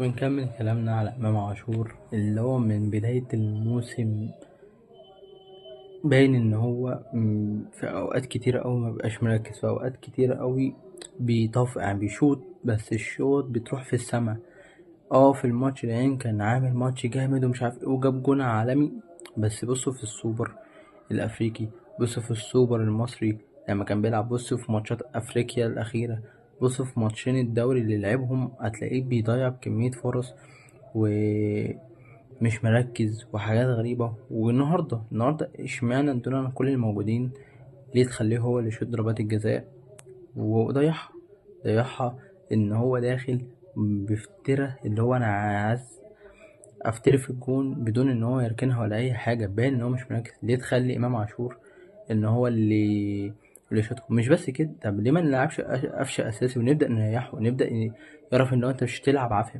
ونكمل كلامنا على إمام عاشور اللي هو من بداية الموسم باين إن هو في أوقات كتيرة أوي مبقاش مركز، في أوقات كتيرة أوي بيطفق، يعني بيشوط بس الشوط بتروح في السما. في الماتش العين كان عامل ماتش جامد ومش عارف ايه وجاب جون عالمي. بس بصوا في السوبر الأفريقي، بصوا في السوبر المصري لما كان بيلعب، بصوا في ماتشات أفريقيا الأخيرة، بصوا في ماتشين الدوري اللي لعبهم هتلاقيه بيضيع بكمية فرص ومش مركز وحاجات غريبة. والنهاردة اشمعنى دول كل الموجودين ليه تخليه هو اللي يشوط ضربات الجزاء وضيعها ان هو داخل بيفترى اللي هو انا عايز افتري في الجون بدون ان هو يركنها ولا اي حاجه، باين ان هو مش مركز. ليه تخلي امام عاشور ان هو اللي يشوطه؟ مش بس كده، طب ليه ما نلعبش قفشه اساسي ونبدا نريحه ونبدا يعرف ان هو انت مش تلعب عافيه.